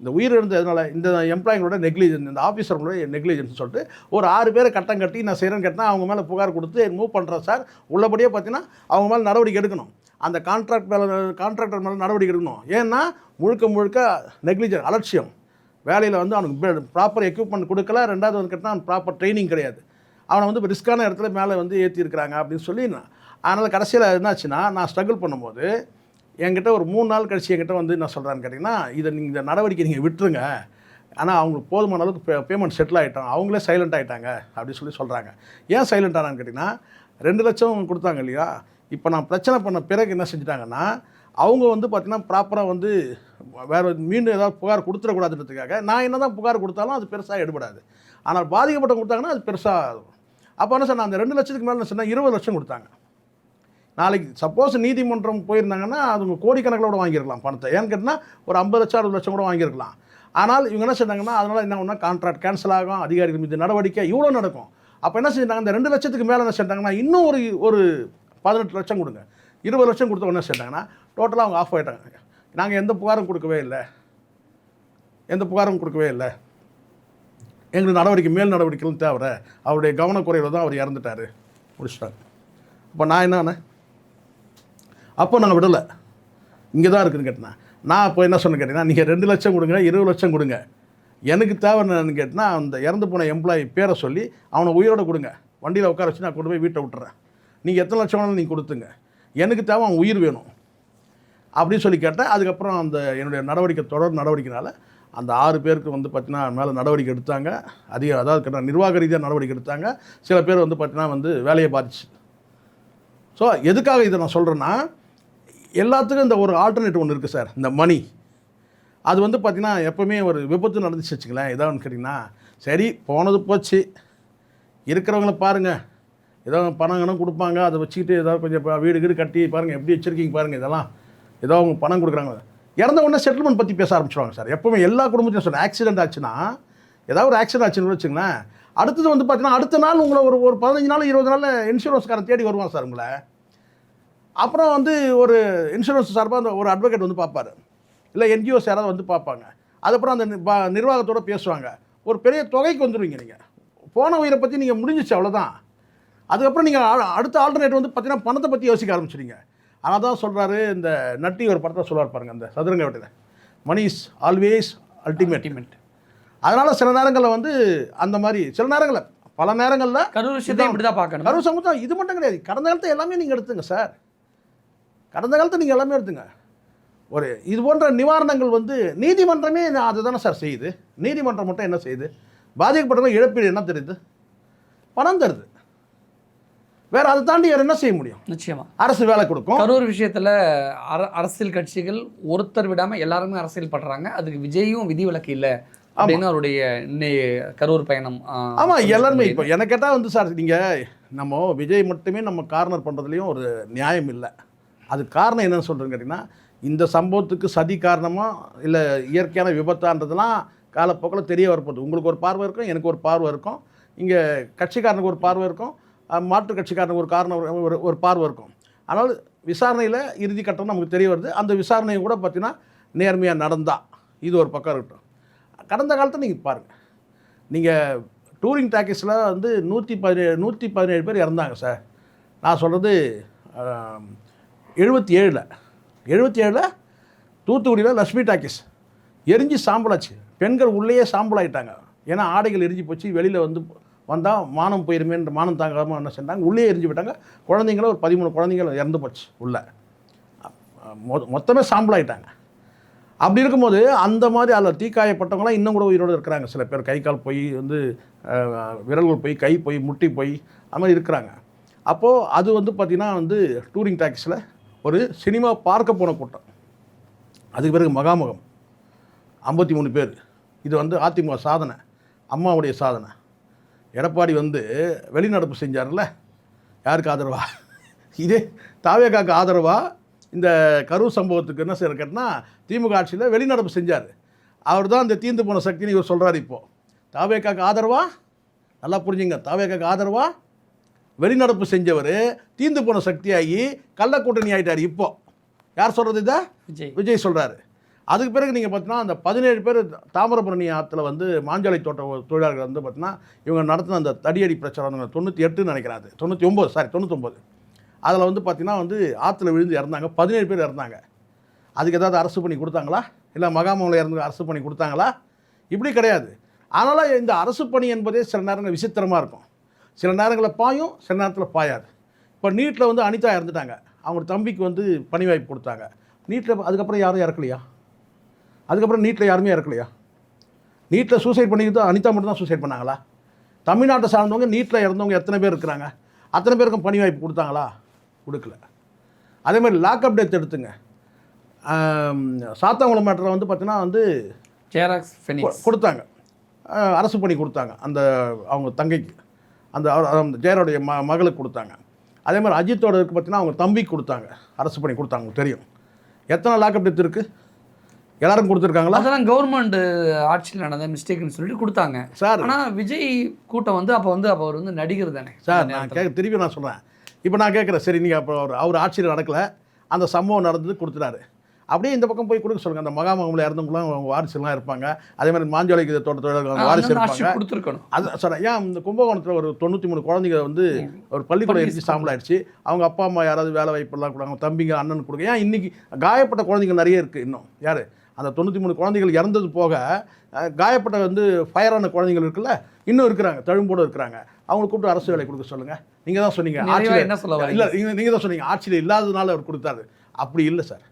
இந்த உயிரிழந்து எதனால், இந்த எம்ப்ளாயிங்களோட நெக்லிஜென்ஸ், இந்த ஆஃபீஸர்களோட நெக்லிஜென்ஸ் சொல்லிட்டு ஒரு 6 பேரை கட்டம் கட்டி நான் செய்கிறேன்னு கேட்டால் அவங்க மேலே புகார் கொடுத்து மூவ் பண்ணுறேன் சார். உள்ளபடியே பார்த்தீங்கன்னா அவங்க மேலே நடவடிக்கை எடுக்கணும். அந்த கான்ட்ராக்டர் மேலே நடவடிக்கை எடுக்கணும். ஏன்னா முழுக்க நெக்லிஜென்ஸ், அலட்சியம். வேலையில் வந்து அவனுக்கு ப்ராப்பர் எக்யூப்மெண்ட் கொடுக்கல. ரெண்டாவது வந்து கேட்டால் ப்ராப்பர் ட்ரைனிங் கிடையாது. அவனை வந்து ரிஸ்க்கான இடத்துல மேலே வந்து ஏற்றிருக்கிறாங்க அப்படின்னு சொல்லி அதனால் கடைசியில் என்னாச்சுன்னா நான் ஸ்ட்ரகிள் பண்ணும்போது என்கிட்ட ஒரு 3 நாள் கழிச்சு என்கிட்ட வந்து என்ன சொல்கிறான்னு கேட்டிங்கன்னா நீங்கள் இந்த நடவடிக்கை நீங்கள் விட்டுருங்க, ஆனால் அவங்களுக்கு போதுமான அளவுக்கு பேமெண்ட் செட்டில் ஆகிட்டாங்க, அவங்களே சைலண்ட் ஆகிட்டாங்க அப்படின்னு சொல்கிறாங்க. ஏன் சைலண்ட் ஆனான்னு கேட்டிங்கன்னா 2 லட்சம் கொடுத்தாங்க இல்லையா. இப்போ நான் பிரச்சனை பண்ண பிறகு என்ன செஞ்சுட்டாங்கன்னா அவங்க வந்து பார்த்திங்கன்னா ப்ராப்பராக வந்து வேறு மீண்டும் ஏதாவது புகார் கொடுத்துடக்கூடாதுன்றதுக்காக நான் என்ன தான் புகார் கொடுத்தாலும் அது பெருசாக எடுபடாது. ஆனால் பாதிக்கப்பட்ட கொடுத்தாங்கன்னா அது பெருசாக. அப்போ என்ன சார் நான் அந்த 2 லட்சத்துக்கு மேலே சொன்னால் 20 லட்சம் கொடுத்தாங்க. நாளைக்கு சப்போஸ் நீதிமன்றம் போயிருந்தாங்கன்னா அவங்க கோடிக்கணக்கில் வாங்கியிருக்கலாம் பணத்தை. ஏன்னு கேட்டால் ஒரு 50 லட்சம் 60 லட்சம் கூட வாங்கியிருக்கலாம். ஆனால் இவங்க என்ன செஞ்சாங்கன்னா அதனால் என்ன ஒன்றா கான்ட்ராக்ட் கேன்சல் ஆகும், அதிகாரிகள் மீது நடவடிக்கை இவ்வளோ நடக்கும். அப்போ என்ன செஞ்சாங்க, அந்த 2 லட்சத்துக்கு மேலே என்ன செஞ்சாங்கன்னா இன்னும் ஒரு 18 லட்சம் கொடுங்க, 20 லட்சம் கொடுத்த உடனே செஞ்சாங்கன்னா டோட்டலாக அவங்க ஆஃப் ஆகிட்டாங்க. நாங்கள் எந்த புகாரும் கொடுக்கவே இல்லை, எங்களுக்கு நடவடிக்கை மேல் நடவடிக்கைகளும் தேவை, அவருடைய கவனக்குறையில் தான் அவர் இறந்துட்டார் முடிச்சிட்டாங்க. அப்போ நான் என்னண்ணே அப்போ நாங்கள் விடலை, இங்கே தான் இருக்குதுன்னு கேட்டேன். நான் அப்போ என்ன சொன்னேன்னு கேட்டிங்கன்னா நீங்கள் 2 லட்சம் கொடுங்க, 20 லட்சம் கொடுங்க, எனக்கு தேவை என்னன்னு கேட்டினா அந்த இறந்து போன எம்ப்ளாயி பேரை சொல்லி அவனை உயிரோடு கொடுங்க, வண்டியில் உட்கார வச்சு நான் கொண்டு போய் வீட்டை விட்டுறேன், நீங்கள் எத்தனை லட்சம் வேணாலும் நீங்கள் கொடுத்துங்க, எனக்கு தேவை அவன் உயிர் வேணும் அப்படின்னு சொல்லி கேட்டேன். அதுக்கப்புறம் அந்த என்னுடைய தொடர் நடவடிக்கைனால அந்த 6 பேருக்கு வந்து பார்த்திங்கன்னா மேலே நடவடிக்கை எடுத்தாங்க. அதாவது கேட்டால் நிர்வாக ரீதியாக நடவடிக்கை எடுத்தாங்க. சில பேர் வந்து பார்த்திங்கன்னா வந்து வேலையை பாதிச்சு. ஸோ எதுக்காக இதை நான் சொல்கிறேன்னா எல்லாத்துக்கும் இந்த ஒரு ஆல்டர்னேட்டிவ் ஒன்று இருக்குது சார், இந்த மணி. அது வந்து பார்த்திங்கன்னா எப்போவுமே ஒரு விபத்து நடந்துச்சு வச்சுங்களேன், ஏதாவது ஒன்று கேட்டிங்கன்னா, சரி போனது போச்சு, இருக்கிறவங்கள பாருங்கள், ஏதோ பணம் கணம் கொடுப்பாங்க, அதை வச்சுக்கிட்டு ஏதாவது கொஞ்சம் வீடு வீடு கட்டி பாருங்கள் எப்படி வச்சுருக்கீங்க பாருங்கள், இதெல்லாம் ஏதோ அவங்க பணம் கொடுக்குறாங்க. இறந்த உடனே செட்டில்மெண்ட் பற்றி பேச ஆரம்பிச்சிடுவாங்க சார். எப்போவுமே எல்லா குடும்பத்தையும் சொல்கிறேன், ஆக்சிடென்ட் ஆச்சுன்னா, ஏதாவது ஒரு ஆக்சிடென்ட் ஆச்சுன்னு வச்சுங்களேன், அடுத்தது வந்து பார்த்தீங்கன்னா அடுத்த நாள் உங்களை ஒரு 15 நாள் 20 நாள் இன்சூரன்ஸ்காரன் தேடி வருவான் சார் உங்களை. அப்புறம் வந்து ஒரு இன்சூரன்ஸ் சார்பாக அந்த ஒரு அட்வொகேட் வந்து பார்ப்பார், இல்லை என்ஜிஓஸ் யாராவது வந்து பார்ப்பாங்க. அதுக்கப்புறம் அந்த நிர்வாகத்தோடு பேசுவாங்க. ஒரு பெரிய தொகைக்கு வந்துடுவீங்க. நீங்கள் போன உயிரை பற்றி நீங்கள் முடிஞ்சிச்சு, அவ்வளோதான். அதுக்கப்புறம் நீங்கள் அடுத்த ஆல்டர்னேட் வந்து பார்த்தீங்கன்னா பணத்தை பற்றி யோசிக்க ஆரம்பிச்சிடுங்க. ஆனால் தான் சொல்கிறாரு, இந்த நட்டி ஒரு படத்தை சொல்லுவார் பாருங்க, அந்த சதுரங்க வேட்டையில், மணி இஸ் ஆல்வேஸ் அல்டிமேட். அதனால் சில நேரங்களில் வந்து அந்த மாதிரி சில நேரங்களில் பல நேரங்களில் கரூர் விஷயத்தை இப்படி தான் பார்க்கணும். கரூர் சமூகம் இது மட்டும் கிடையாது, கடந்த காலத்தை எல்லாமே நீங்கள் எடுத்துங்க சார், கடந்த காலத்தை நீங்கள் எல்லாமே எடுத்துங்க. ஒரு இது போன்ற நிவாரணங்கள் வந்து நீதிமன்றமே அதை தானே சார் செய்யுது. நீதிமன்றம் மட்டும் என்ன செய்யுது? பாதிக்கப்பட்டவங்க இழப்பீடு என்ன தெரியுது? பணம் தருது. வேற அதை தாண்டி வேறு என்ன செய்ய முடியும்? நிச்சயமா அரசு வேலை கொடுக்கும். கரூர் விஷயத்தில் அரசியல் கட்சிகள் ஒருத்தர் விடாமல் எல்லாருமே அரசியல் பண்றாங்க. அதுக்கு விஜயும் விதிவிலக்கு இல்லை அப்படின்னு அவருடைய கரூர் பயணம். ஆமாம், எல்லாருமே இப்போ எனக்கு கேட்டால் வந்து சார், நீங்கள் நம்ம விஜய் மட்டுமே நம்ம கார்னர் பண்ணுறதுலையும் ஒரு நியாயம் இல்லை. அது காரணம் என்னன்னு சொல்கிறேன்னு கேட்டிங்கன்னா, இந்த சம்பவத்துக்கு சதி காரணமாக இல்லை இயற்கையான விபத்தான்றதுலாம் காலப்போக்கில் தெரிய வரப்போகுது. உங்களுக்கு ஒரு பார்வை இருக்கும், எனக்கு ஒரு பார்வை இருக்கும், இங்கே கட்சிக்காரனுக்கு ஒரு பார்வை இருக்கும், மாற்று கட்சிக்காரனுக்கு ஒரு காரணம் ஒரு பார்வை இருக்கும். ஆனால் விசாரணையில் இறுதி கட்டம் நமக்கு தெரிய வருது. அந்த விசாரணையும் கூட பார்த்திங்கன்னா நேர்மையாக நடந்தா இது ஒரு பக்கம் இருக்கட்டும். கடந்த காலத்தில் நீங்கள் பாருங்கள், நீங்கள் டூரிங் டாக்கீஸில் வந்து 117 பேர் இறந்தாங்க சார். நான் சொல்கிறது 77 தூத்துக்குடியில் லக்ஷ்மி டாக்கீஸ் எரிஞ்சு சாம்பலாச்சு. பெண்கள் உள்ளேயே சாம்பலாயிட்டாங்க. ஏன்னா ஆடைகள் எரிஞ்சு போச்சு, வெளியில் வந்து வந்தால் மானம் போயிருமேன்ற மானம் தாங்காமல் என்ன செஞ்சாங்க, உள்ளே எரிஞ்சு போயிட்டாங்க. குழந்தைங்கள ஒரு 13 குழந்தைங்கள் இறந்து போச்சு உள்ள, மொத்தமே சாம்பலாயிட்டாங்க. அப்படி இருக்கும்போது அந்த மாதிரி அதில் தீக்காயப்பட்டவங்களாம் இன்னும் கூட உயிரோடு இருக்கிறாங்க. சில பேர் கை கால் போய் வந்து விரல்கள் போய் கை போய் முட்டி போய் அது மாதிரி இருக்கிறாங்க. அப்போது அது வந்து பார்த்திங்கன்னா வந்து டூரிங் டாக்கீஸில் ஒரு சினிமா பார்க்க போன கூட்டம். அதுக்கு பிறகு மகாமகம் 53 பேர். இது வந்து அதிமுக சாதனை, அம்மாவுடைய சாதனை. எடப்பாடி வந்து வெளிநடப்பு செஞ்சார்ல, யாருக்கு ஆதரவா? இதே தாவேகாக்கு ஆதரவா இந்த கரூர் சம்பவத்துக்கு என்ன செய்ய கேட்டால் திமுக ஆட்சியில் வெளிநடப்பு செஞ்சார். அவர் தான் இந்த தீர்ந்து போன சக்தின்னு இவர் சொல்கிறார். இப்போது தாவேகாக்கு ஆதரவா, நல்லா புரிஞ்சுங்க, தாவேகாக்கு ஆதரவா வெளிநடப்பு செஞ்சவர் தீர்ந்து போன சக்தியாகி கள்ள கூட்டணி ஆகிட்டார். இப்போ யார் சொல்கிறது? இதை விஜய் சொல்கிறாரு. அதுக்கு பிறகு நீங்கள் பார்த்தீங்கன்னா அந்த 17 பேர் தாமிரபரணி ஆற்றுல வந்து மாஞ்சோலை தோட்ட தொழிலாளர்கள் வந்து பார்த்தீங்கன்னா இவங்க நடத்தின அந்த தடியடி பிரச்சாரம் 98 நினைக்கிறேன், அது 99 அதில் வந்து பார்த்திங்கன்னா வந்து ஆற்றுல விழுந்து இறந்தாங்க. 17 பேர் இறந்தாங்க. அதுக்கு ஏதாவது அரசு பண்ணி கொடுத்தாங்களா? இல்லை மகாமவில் இறந்து அரசு பண்ணி கொடுத்தாங்களா? இப்படி கிடையாது. அதனால் இந்த அரசு பணி என்பதே சில நேரங்கள் விசித்திரமாக இருக்கும். சில நேரங்களில் பாயும், சில நேரத்தில் பாயாது. இப்போ நீட்டில் வந்து அனிதா இறந்துட்டாங்க, அவங்க தம்பிக்கு வந்து பணி வாய்ப்பு கொடுத்தாங்க. நீட்டில் அதுக்கப்புறம் யாரும் இறக்கலையா? அதுக்கப்புறம் நீட்டில் யாருமே இறக்கலையா? நீட்டில் சூசைட் பண்ணிக்கிட்டு அனிதா மட்டும் தான் சூசைட் பண்ணாங்களா? தமிழ்நாட்டை சார்ந்தவங்க நீட்டில் இறந்தவங்க எத்தனை பேர் இருக்கிறாங்க? அத்தனை பேருக்கும் பணி வாய்ப்பு கொடுத்தாங்களா? கொடுக்கல. அதே மாதிரி லாக்அப் டெத் எடுத்துங்க. சாத்தாங்குளம் மேட்டரில் வந்து பார்த்தீங்கன்னா வந்து கொடுத்தாங்க, அரசு பணி கொடுத்தாங்க அந்த அவங்க தங்கைக்கு, அந்த ஜெயரோடைய மகளுக்கு கொடுத்தாங்க. அதே மாதிரி அஜித்தோட இருக்குது பார்த்தீங்கன்னா அவங்க தம்பிக்கு கொடுத்தாங்க, அரசு பணி கொடுத்தாங்க. தெரியும் எத்தனை லாக்அப் டெத் இருக்குது? எல்லாரும் கொடுத்துருக்காங்களா? அதெல்லாம் கவர்மெண்ட் ஆட்சியில் நடந்த மிஸ்டேக்னு சொல்லிட்டு கொடுத்தாங்க சார். ஆனால் விஜய் கூட்டம் வந்து அப்போ அவர் வந்து நடிகர் தானே சார். நான் திருப்பி நான் சொல்கிறேன், இப்போ நான் கேட்குறேன், சரி நீங்கள் அப்போ அவர் ஆட்சியில் நடக்கலை, அந்த சம்பவம் நடந்தது கொடுத்துட்டாரு, அப்படியே இந்த பக்கம் போய் கொடுக்க சொல்லுங்கள். அந்த மகாமகமில் இறந்தவங்களாம் அவங்க வாரிசுலாம் இருப்பாங்க. அதே மாதிரி மாஞ்சோலைக்கு தோட்ட தொழிலாளர்கள் வாரிசு இருப்பாங்க. கொடுத்துருக்கணும். அது சார், ஏன் இந்த கும்பகோணத்தில் ஒரு 93 குழந்தைங்க வந்து ஒரு பள்ளிக்கூடம் எரிஞ்சு சாம்பலாயிடுச்சு. அவங்க அப்பா அம்மா யாராவது வேலை வாய்ப்பெல்லாம் கொடுங்க, தம்பிங்க அண்ணன் கொடுங்க. ஏன் இன்றைக்கி காயப்பட்ட குழந்தைங்க நிறைய இருக்குது. இன்னும் யார் அந்த 93 குழந்தைகள் இறந்தது போக காயப்பட்ட வந்து ஃபயரான குழந்தைகள் இருக்குல்ல, இன்னும் இருக்கிறாங்க, தழும்போடு இருக்கிறாங்க. அவங்களுக்கு கூப்பிட்டு அரசு வேலை கொடுக்க சொல்லுங்கள். நீங்கள் தான் சொன்னீங்க ஆட்சியில் என்ன சொல்ல இல்லை, நீங்கள் தான் சொன்னீங்க ஆட்சியில் இல்லாததுனால அவர் கொடுத்தாரு. அப்படி இல்லை சார்.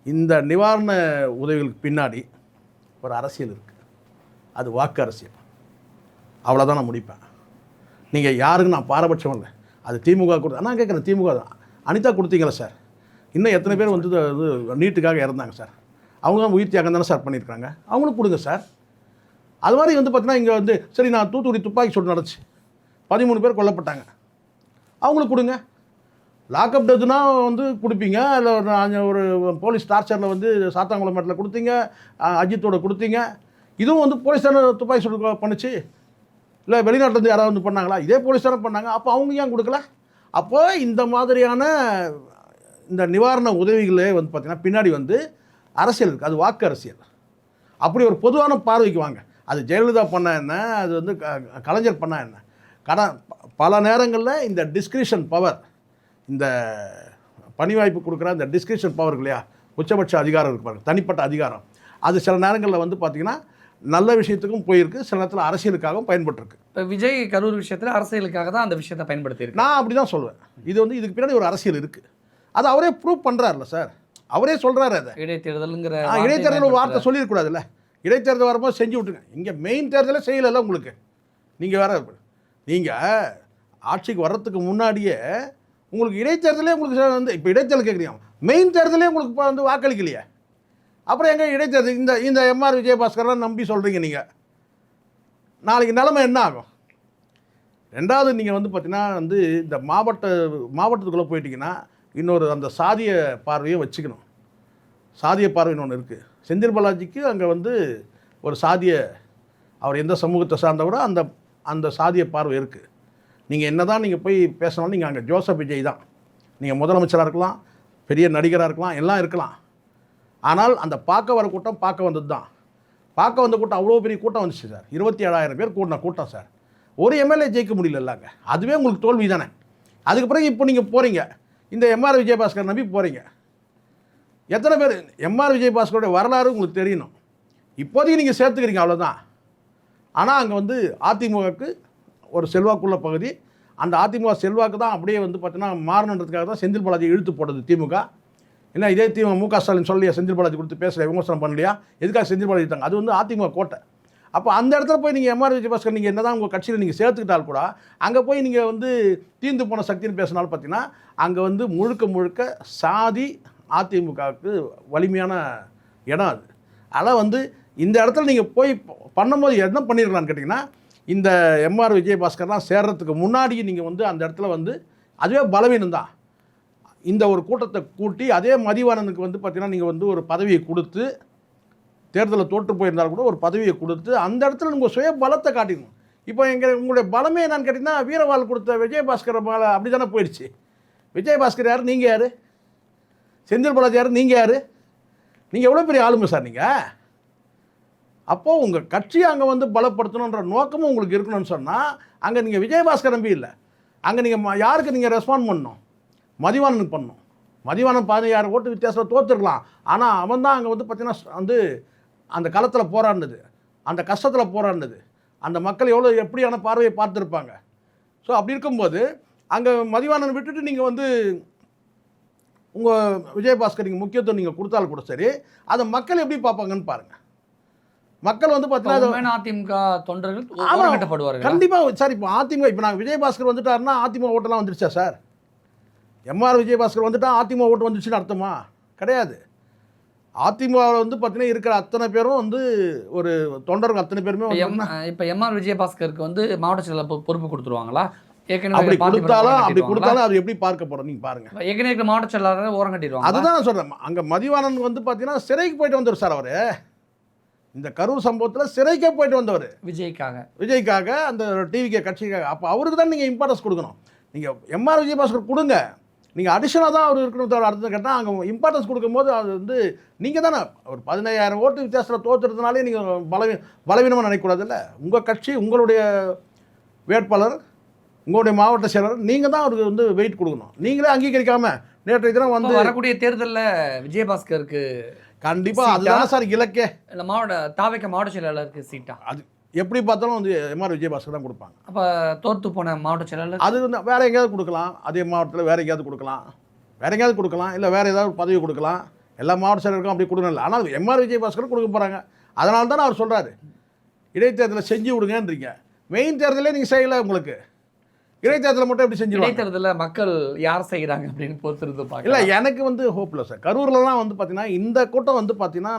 இந்த நிவாரண உதவிகளுக்கு பின்னாடி ஒரு அரசியல் இருக்குது. அது வாக்கு அரசியல். அவ்வளோதான் நான் முடிப்பேன். நீங்கள் யாருக்கும் நான் பாரபட்சம் இல்லை. அது திமுக கொடுத்து நான் கேட்குறேன், திமுக தான். அனிதா கொடுத்தீங்களா சார்? இன்னும் எத்தனை பேர் வந்து நீட்டுக்காக இறந்தாங்க சார், அவங்க உயிர் தியாகம் தானே சார் பண்ணியிருக்காங்க, அவங்களுக்கு கொடுங்க சார். அது மாதிரி வந்து பார்த்தீங்கன்னா இங்கே வந்து சரி நான் தூத்துக்குடி துப்பாக்கி சூடு நடந்துச்சு, 13 பேர் கொல்லப்பட்டாங்க, அவங்களுக்கு கொடுங்க. லாக்அப் டெத்துனா வந்து கொடுப்பீங்க, இல்லை ஒரு போலீஸ் டார்ச்சரில் வந்து சாத்தாங்குளம் மேட்டில் கொடுத்தீங்க, அஜித்தோட கொடுத்தீங்க. இதுவும் வந்து போலீஸ் தானே துப்பாக்கி சூடு பண்ணுச்சு, இல்லை வெளிநாட்டிலேருந்து யாராவது வந்து பண்ணாங்களா? இதே போலீஸ் தானே பண்ணாங்க. அப்போ அவங்க ஏன் கொடுக்கல? அப்போ இந்த மாதிரியான இந்த நிவாரண உதவிகளே வந்து பார்த்திங்கன்னா பின்னாடி வந்து அரசியல் இருக்குது, அது வாக்கு அரசியல். அப்படி ஒரு பொதுவான பார்வைக்கு வாங்க. அது ஜெயலலிதா பண்ண என்ன, அது வந்து கலைஞர் பண்ண என்ன, பல நேரங்களில் இந்த டிஸ்கிரிஷன் பவர், இந்த பணி வாய்ப்பு கொடுக்குற இந்த டிஸ்கிரிஷன் பவர் இல்லையா, உச்சபட்ச அதிகாரம் இருக்கு பாருங்க, தனிப்பட்ட அதிகாரம், அது சில நேரங்களில் வந்து பார்த்திங்கன்னா நல்ல விஷயத்துக்கும் போயிருக்கு, சில நேரத்தில் அரசியலுக்காகவும் பயன்பட்டுருக்கு. இப்போ விஜய் கரூர் விஷயத்தில் அரசியலுக்காக தான் அந்த விஷயத்தை பயன்படுத்தியிருக்கு. நான் அப்படி தான் சொல்லுவேன். இது வந்து இதுக்கு பின்னாடி ஒரு அரசியல் இருக்குது, அது அவரே ப்ரூவ் பண்ணுறாருல்ல சார், அவரே சொல்கிறாரு. அதை இடைத்தேர்தலுங்கிற இடைத்தேர்தல் ஒரு வார்த்தை சொல்லியிருக்கூடாதுல்ல, இடைத்தேர்தல் வரும்போது செஞ்சு விட்டுருங்க. இங்கே மெயின் தேர்தலே செய்யலைல்ல உங்களுக்கு. நீங்கள் வேறு நீங்கள் ஆட்சிக்கு வர்றதுக்கு முன்னாடியே உங்களுக்கு இடைத்தேர்தலே உங்களுக்கு வந்து இப்போ இடைத்தேர்தல் கேட்குறீங்க, மெயின் தேர்தலே உங்களுக்கு இப்போ வந்து வாக்களிக்கலையே, அப்புறம் எங்கே இடைத்தேர்தல்? இந்த எம்ஆர் விஜயபாஸ்கர்லாம் நம்பி சொல்கிறீங்க நீங்கள். நாளைக்கு நிலைமை என்ன ஆகும்? ரெண்டாவது நீங்கள் வந்து பார்த்தீங்கன்னா வந்து இந்த மாவட்டத்துக்குள்ளே போயிட்டீங்கன்னா இன்னொரு அந்த சாதிய பார்வையை வச்சுக்கணும். சாதிய பார்வைன்னு ஒன்று இருக்குது. செந்தில் பாலாஜிக்கு அங்கே வந்து ஒரு சாதிய, அவர் எந்த சமூகத்தை சார்ந்தவரோ அந்த சாதிய பார்வை இருக்குது. நீங்கள் என்ன தான் நீங்கள் போய் பேசினாலும் நீங்கள் அங்கே ஜோசப் விஜய் தான். நீங்கள் முதலமைச்சராக இருக்கலாம், பெரிய நடிகராக இருக்கலாம், எல்லாம் இருக்கலாம். ஆனால் அந்த பார்க்க வர கூட்டம் பார்க்க வந்தது தான். பார்க்க வந்த கூட்டம் அவ்வளோ பெரிய கூட்டம் வந்துச்சு சார். 27,000 பேர் கூட்டின கூட்டம் சார். ஒரு எம்எல்ஏ ஜெயிக்க முடியலல்லாங்க, அதுவே உங்களுக்கு தோல்வி தானே. அதுக்கு பிறகு இப்போ நீங்கள் போகிறீங்க, இந்த எம்ஆர் விஜயபாஸ்கர் நம்பி போகிறீங்க. எத்தனை பேர் எம்ஆர் விஜயபாஸ்கருடைய வரலாறு உங்களுக்கு தெரியணும். இப்போதைக்கு நீங்கள் சேர்த்துக்கிறீங்க, அவ்வளோதான். ஆனால் அங்கே வந்து அதிமுகவுக்கு ஒரு செல்வாக்குள்ள பகுதி, அந்த அதிமுக செல்வாக்கு தான் அப்படியே வந்து பார்த்தீங்கன்னா மாறணுன்றதுக்காக தான் செந்தில் பாலாஜி இழுத்து போடுது திமுக. ஏன்னா இதே முக ஸ்டாலின் சொல்லியா செந்தில் பாலாஜி கொடுத்து பேசல, விமர்சனம் பண்ணலையா, எதுக்காக செந்தில் பாலாஜி தாங்க, அது வந்து அதிமுக கோட்டை. அப்போ அந்த இடத்துல போய் நீங்கள் எம்ஆர் விஜயபாஸ்கர் நீங்கள் என்ன தான் உங்கள் கட்சியில் நீங்கள் சேர்த்துக்கிட்டால் கூட அங்கே போய் நீங்கள் வந்து தீர்ந்து போன சக்தின்னு பேசினாலும் பார்த்தீங்கன்னா அங்கே வந்து முழுக்க சாதி அதிமுகவுக்கு வலிமையான இடம் அது. அதனால் வந்து இந்த இடத்துல நீங்கள் போய் பண்ணும்போது என்ன பண்ணியிருக்கலான்னு கேட்டிங்கன்னா, இந்த எம்ஆர் விஜயபாஸ்கர்லாம் சேர்றதுக்கு முன்னாடி நீங்கள் வந்து அந்த இடத்துல வந்து அதுவே பலவீனம் தான். இந்த ஒரு கூட்டத்தை கூட்டி அதே மதிவாணனுக்கு வந்து பார்த்தீங்கன்னா நீங்கள் வந்து ஒரு பதவியை கொடுத்து, தேர்தலில் தோற்று போயிருந்தால் கூட ஒரு பதவியை கொடுத்து அந்த இடத்துல உங்கள் சுய பலத்தை காட்டிக்கணும். இப்போ உங்களுடைய பலமே என்னன்னு கேட்டிங்கன்னா, வீரவாள் கொடுத்த விஜயபாஸ்கர் மேலே அப்படி தானே போயிடுச்சு. விஜயபாஸ்கர் யார், நீங்கள் யார்? செந்தில் பாலாஜி யார், நீங்கள் யார்? நீங்கள் எவ்வளோ பெரிய ஆளுமை சார் நீங்கள். அப்போது உங்கள் கட்சியை அங்கே வந்து பலப்படுத்தணுன்ற நோக்கமும் உங்களுக்கு இருக்கணும்னு சொன்னால் அங்கே நீங்கள் விஜயபாஸ்கர் நம்பி இல்லை, அங்கே நீங்கள் யாருக்கு நீங்கள் ரெஸ்பாண்ட் பண்ணணும்? மதிவாணனுக்கு பண்ணணும். மதிவாணன் 16 ஓட்டு வித்தியாசத்தில் தோற்றுருக்கலாம், ஆனால் அவன் தான் அங்கே வந்து பார்த்தீங்கன்னா வந்து அந்த களத்தில் போராடினது, அந்த கஷ்டத்தில் போராடினது, அந்த மக்கள் எவ்வளோ எப்படியான பார்வையை பார்த்துருப்பாங்க. ஸோ அப்படி இருக்கும்போது அங்கே மதிவாணனை விட்டுட்டு நீங்கள் வந்து உங்கள் விஜயபாஸ்கர் நீங்கள் முக்கியத்துவம் நீங்கள் கொடுத்தாலும் கூட சரி, அதை மக்கள் எப்படி பார்ப்பாங்கன்னு பாருங்கள். மக்கள் வந்து பார்த்தீங்கன்னா அதிமுக தொண்டர்கள் கண்டிப்பாக சார். இப்போ அதிமுக இப்போ நாங்கள் விஜயபாஸ்கர் வந்துட்டாருன்னா அதிமுக ஓட்டெல்லாம் வந்துருச்சா சார்? எம்ஆர் விஜயபாஸ்கர் வந்துட்டா அதிமுக ஓட்டு வந்துச்சுன்னு அர்த்தமா? கிடையாது. அதிமுக வந்து பார்த்தீங்கன்னா இருக்கிற அத்தனை பேரும் வந்து ஒரு தொண்டர்கள் அத்தனை பேருமே இப்போ எம்ஆர் விஜயபாஸ்கருக்கு வந்து மாவட்ட செயலாளர் பொறுப்பு கொடுத்துருவாங்களா? அப்படி கொடுத்தாலும் அது எப்படி பார்க்க போறோம் நீங்க பாருங்க. ஏற்கனவே மாவட்ட செயலாளர் ஓரம் கட்டிடுவாங்க. அதுதான் நான் சொல்றேன். அங்க மதிவாணன் வந்து பார்த்தீங்கன்னா சிறைக்கு போயிட்டு வந்தவர் சார். அவரு இந்த கரூர் சம்பவத்தில் சிறைக்கே போயிட்டு வந்தவர் விஜய்க்காக அந்த டிவிகே கட்சிக்காக. அப்போ அவருக்கு தான் நீங்கள் இம்பார்ட்டன்ஸ் கொடுக்கணும். நீங்கள் எம்ஆர் விஜயபாஸ்கர் கொடுங்க, நீங்கள் அடிஷனலாக தான் அவர் இருக்கணும். தவிர அடுத்த கேட்டால் அங்கே இம்பார்ட்டன்ஸ் கொடுக்கும்போது அது வந்து நீங்கள் தானே ஒரு 15,000 ஓட்டு வித்தியாசத்தில் தோற்றுறதுனாலே நீங்கள் பலவீனமாக நினைக்கக்கூடாதுல்ல. உங்கள் கட்சி, உங்களுடைய வேட்பாளர், உங்களுடைய மாவட்ட செயலர், நீங்கள் தான் அவருக்கு வந்து வெயிட் கொடுக்கணும். நீங்களே அங்கீகரிக்காமல் நேற்றைய தினம் வந்து வரக்கூடிய தேர்தலில் விஜயபாஸ்கருக்கு கண்டிப்பாக அதுதான் சார் இலக்கே. இல்லை மாவட்ட செயலாளருக்கு சீட்டா அது எப்படி பார்த்தாலும் வந்து எம்ஆர் விஜயபாஸ்கர் தான் கொடுப்பாங்க. அப்போ தோற்று போன மாவட்ட செயலாளர் அது வந்து வேறு எங்கேயாவது கொடுக்கலாம், அதே மாவட்டத்தில் வேறு எங்கேயாவது கொடுக்கலாம், இல்லை வேறு ஏதாவது பதவி கொடுக்கலாம். எல்லா மாவட்ட செயலருக்கும் அப்படி கொடுக்கணும் இல்லை. ஆனால் எம்ஆர் விஜயபாஸ்கர் கொடுக்க போகிறாங்க. அதனால தானே அவர் சொல்கிறாரு இடைத்தேர்தலை செஞ்சு விடுங்கன்றீங்க. மெயின் தேர்தலே நீங்கள் செய்யலை. உங்களுக்கு இடைத்தேர்தலை மட்டும் எப்படி செஞ்சிருவாங்க? இடைத்தேர்தலில் மக்கள் யார் செய்கிறாங்க அப்படின்னு பொறுத்திருந்து இல்லை, பார்க்கலாம். எனக்கு வந்து ஹோப்லெஸ் சார். கரூர்லலாம் வந்து பார்த்தீங்கன்னா இந்த கூட்டம் வந்து பார்த்தீங்கன்னா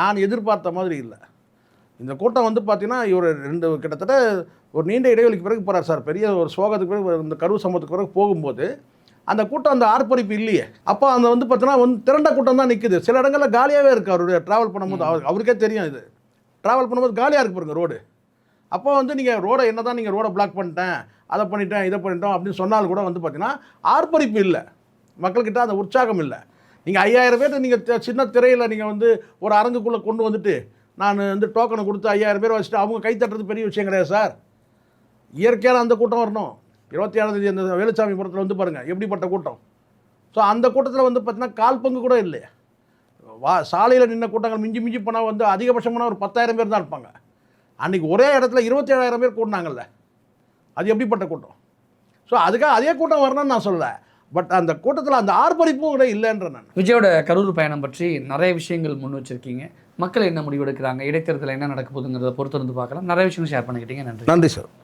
நான் எதிர்பார்த்த மாதிரி இல்லை. இந்த கூட்டம் வந்து பார்த்தீங்கன்னா இவர் கிட்டத்தட்ட ஒரு நீண்ட இடைவெளிக்கு பிறகு போகிறார் சார். பெரிய ஒரு சோகத்துக்கு பிறகு இந்த கரூர் சம்பவத்துக்கு பிறகு போகும்போது அந்த கூட்டம் அந்த ஆர்ப்பரிப்பு இல்லையே. அப்போ அந்த வந்து பார்த்தீங்கன்னா திரண்ட கூட்டம் தான் நிற்குது. சில இடங்களில் காலியாகவே இருக்குது. அவருடைய ட்ராவல் பண்ணும்போது அவருக்கே தெரியும். இது ட்ராவல் பண்ணும்போது காலியாக இருக்கு பாருங்க ரோடு. அப்போ வந்து நீங்கள் ரோடை என்ன தான் நீங்கள் ரோடை பிளாக் பண்ணிட்டேன், அதை பண்ணிட்டேன், இதை பண்ணிட்டோம் அப்படின்னு சொன்னாலும் கூட வந்து பார்த்தீங்கன்னா ஆர்ப்பரிப்பு இல்லை, மக்கள்கிட்ட அந்த உற்சாகம் இல்லை. நீங்கள் 5000 பேர் நீங்கள் சின்ன திரையில் நீங்கள் வந்து ஒரு அரங்குக்குள்ளே கொண்டு வந்துட்டு நான் வந்து டோக்கனை கொடுத்து 5000 பேர் வச்சுட்டு அவங்க கை தட்டுறது பெரிய விஷயம் கிடையாது சார். இயற்கையான அந்த கூட்டம் வரணும். 27ஆம் தேதி அந்த வேலுச்சாமிபுரத்தில் வந்து பாருங்கள் எப்படிப்பட்ட கூட்டம். ஸோ அந்த கூட்டத்தில் வந்து பார்த்தீங்கன்னா கால் பங்கு கூட இல்லை. சாலையில் நின்ன கூட்டங்கள் மிஞ்சி போனால் வந்து அதிகபட்சமான ஒரு 10,000 பேர் தான் இருப்பாங்க. அன்றைக்கி ஒரே இடத்துல 27,000 பேர் கூட்டினாங்கல்ல, அது எப்படிப்பட்ட கூட்டம். ஸோ அதுக்காக அதே கூட்டம் வரணும்னு நான் சொல்லலை. பட் அந்த கூட்டத்தில் அந்த ஆர்ப்பரிப்பும் கூட இல்லைன்ற நான். விஜயோட கரூர் பயணம் பற்றி நிறைய விஷயங்கள் முன் வச்சிருக்கீங்க. மக்கள் என்ன முடிவெடுக்கிறாங்க, இடைத்தேர்தலில் என்ன நடக்க போகுதுங்கிறத பொறுத்து வந்து பார்க்கலாம். நிறைய விஷயங்கள் ஷேர் பண்ணிக்கிட்டீங்க. நன்றி. நன்றி சார்.